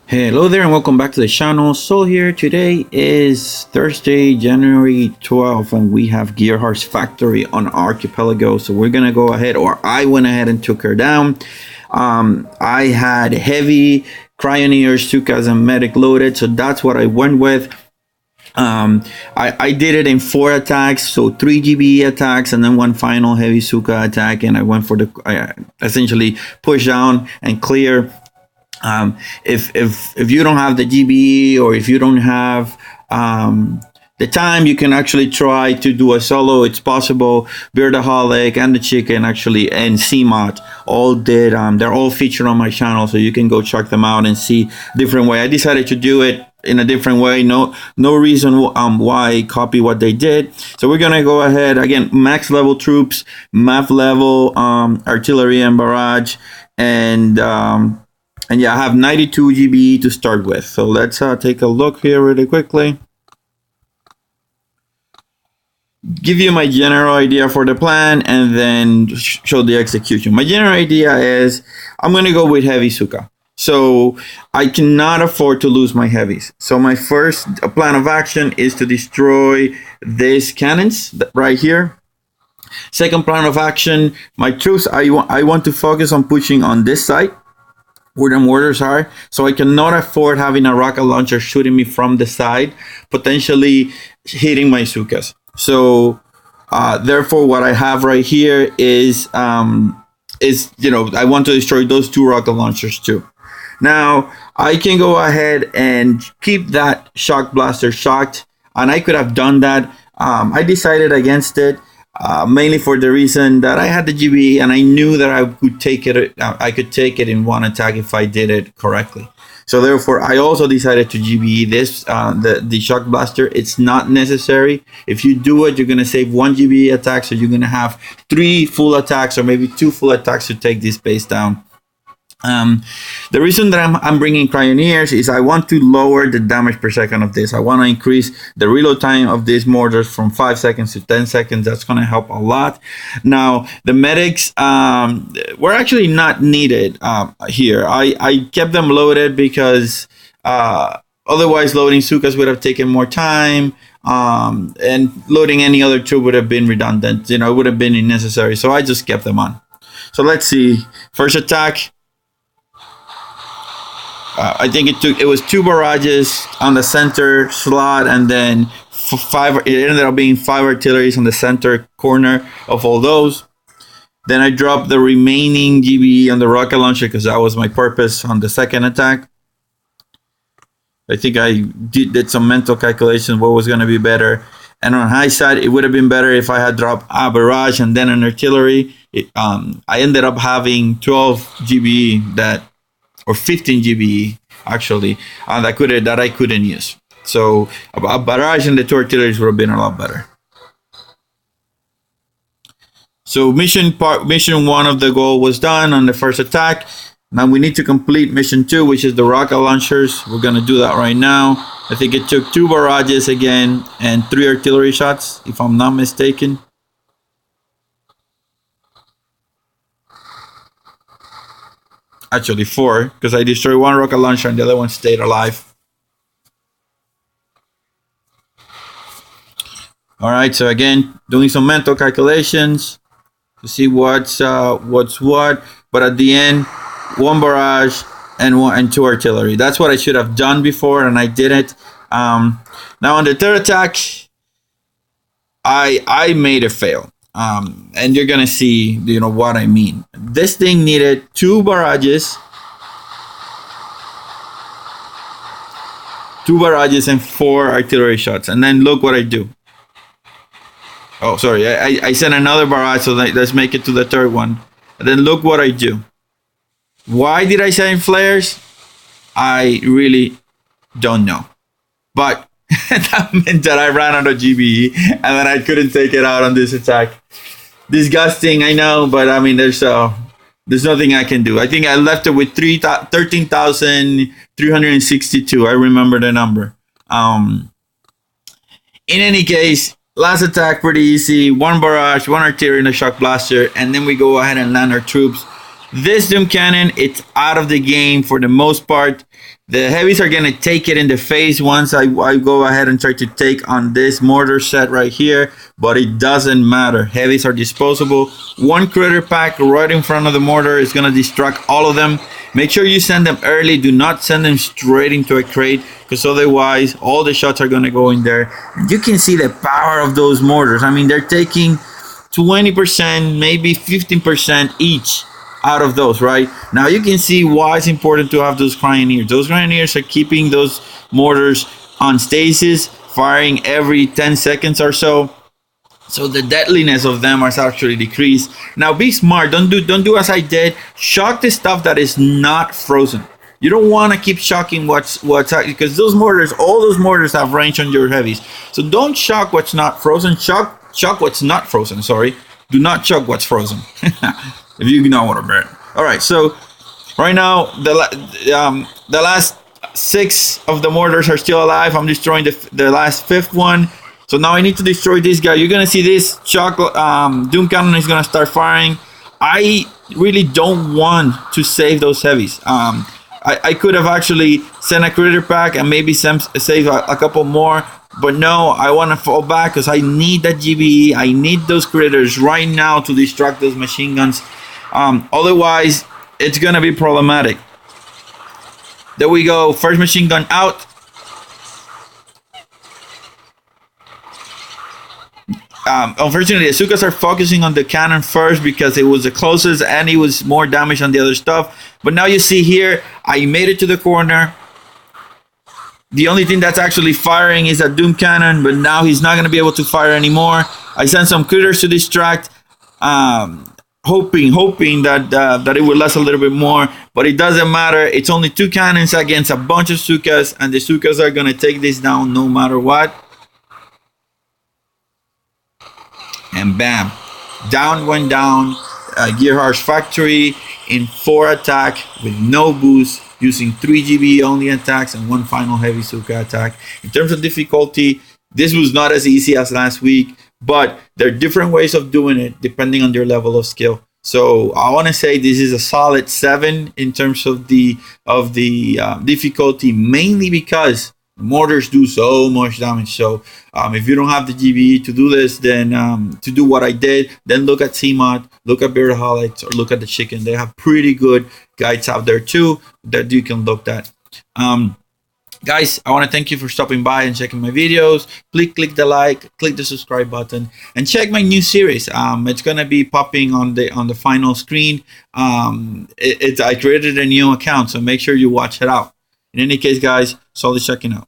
Hello there and welcome back to the channel. So here today is Thursday, January 12th, and we have Gearheart Factory on Archipelago. So we're gonna go ahead, or I went ahead and took her down. I had heavy cryoneers, zookas, and medic loaded, so that's what I went with. I did it in 4 attacks, so 3 GBE attacks and then one final heavy Zooka attack, and I went for the essentially push down and clear. If you don't have the GBE, or if you don't have the time, you can actually try to do a solo. It's possible. Beardaholic and the Chicken actually and CMOD all did. They're all featured on my channel, so you can go check them out and see different way. I decided to do it in a different way. No reason why copy what they did. So we're gonna go ahead again. Max level troops, MAF level artillery and barrage, and yeah, I have 92 GBE to start with. So let's take a look here really quickly. Give you my general idea for the plan and then show the execution. My general idea is I'm going to go with heavy Zooka. So I cannot afford to lose my heavies. So my first plan of action is to destroy these cannons right here. Second plan of action, my troops, I want to focus on pushing on this side where the mortars are, so I cannot afford having a rocket launcher shooting me from the side, potentially hitting my Zookas. So therefore what I have right here is I want to destroy those 2 rocket launchers too. Now I can go ahead and keep that shock blaster shocked, and I could have done that. I decided against it. Mainly for the reason that I had the GBE and I knew that I could take it. I could take it in one attack if I did it correctly. So therefore, I also decided to GBE this the shock blaster. It's not necessary. If you do it, you're gonna save 1 GBE attack, so you're gonna have 3 full attacks or maybe 2 full attacks to take this base down. The reason that I'm bringing cryoneers is I want to lower the damage per second of this. I want to increase the reload time of these mortars from 5 seconds to 10 seconds. That's going to help a lot. Now, the medics were actually not needed here. I kept them loaded because otherwise loading Zookas would have taken more time. And loading any other troop would have been redundant. It would have been unnecessary. So I just kept them on. So let's see. First attack. I think it was 2 barrages on the center slot, and then 5. It ended up being 5 artilleries on the center corner of all those. Then I dropped the remaining GBE on the rocket launcher because that was my purpose on the second attack. I think I did some mental calculations what was going to be better. And on high side, it would have been better if I had dropped a barrage and then an artillery. I ended up having 12 GBE or 15 GBE actually, that I couldn't use. So a barrage and the 2 artilleries would have been a lot better. So mission 1 of the goal was done on the first attack. Now we need to complete mission 2, which is the rocket launchers. We're gonna do that right now. I think it took 2 barrages again and 3 artillery shots, if I'm not mistaken. Actually 4, because I destroyed 1 rocket launcher and the other one stayed alive. All right, so again, doing some mental calculations to see what's what. But at the end, 1 barrage and 2 artillery. That's what I should have done before, and I didn't. Now on the third attack, I made it fail. And you're gonna see, what I mean. This thing needed 2 barrages, and 4 artillery shots. And then look what I do. Oh, sorry, I sent another barrage, so let's make it to the third one. And then look what I do. Why did I send flares? I really don't know. But that meant that I ran out of GBE and then I couldn't take it out on this attack. Disgusting, I know, but I mean, there's nothing I can do. I think I left it with 13,362. I remember the number. In any case, last attack pretty easy. 1 barrage, 1 artillery, and a shock blaster, and then we go ahead and land our troops This Doom Cannon, it's out of the game for the most part. The Heavies are going to take it in the face once I go ahead and try to take on this mortar set right here. But it doesn't matter. Heavies are disposable. One critter pack right in front of the mortar is going to distract all of them. Make sure you send them early. Do not send them straight into a crate, because otherwise all the shots are going to go in there. You can see the power of those mortars. I mean, they're taking 20%, maybe 15% each out of those. Right now you can see why it's important to have those cryoneers. Those cryoneers are keeping those mortars on stasis, firing every 10 seconds or so, so the deadliness of them is actually decreased. Now be smart. Don't do as I did. Shock the stuff that is not frozen. You don't want to keep shocking what's because those mortars, all those mortars have range on your Heavies. So don't shock what's not frozen. Shock what's not frozen. Sorry, do not shock what's frozen. If you know what I meant. All right, so right now the last 6 of the mortars are still alive. I'm destroying the last 5th one. So now I need to destroy this guy. You're gonna see this shock Doom Cannon is gonna start firing. I really don't want to save those Heavies. I could have actually sent a critter pack and maybe save a couple more. But no, I want to fall back because I need that GBE. I need those critters right now to distract those machine guns. Otherwise, it's going to be problematic. There we go. First machine gun out. Unfortunately, the Zookas are focusing on the cannon first because it was the closest and it was more damage on the other stuff. But now you see here, I made it to the corner. The only thing that's actually firing is a Doom Cannon, but now he's not going to be able to fire anymore. I sent some critters to distract, hoping that it would last a little bit more, but it doesn't matter. It's only 2 cannons against a bunch of Zookas, and the Zookas are going to take this down no matter what. And bam, down went down Gearheart Factory in 4 attack with no boost, using 3 GB only attacks and 1 final heavy Zooka attack. In terms of difficulty, this was not as easy as last week, but there are different ways of doing it depending on your level of skill. So I want to say this is a solid 7 in terms of the difficulty, mainly because mortars do so much damage. So if you don't have the GBE to do this, then to do what I did, then look at CMOD, look at Beardaholics, or look at the Chicken. They have pretty good guides out there too that you can look at. Guys, I want to thank you for stopping by and checking my videos. Please click the like, click the subscribe button, and check my new series. It's gonna be popping on the final screen. I created a new account, so make sure you watch it out. In any case, guys, solid checking out.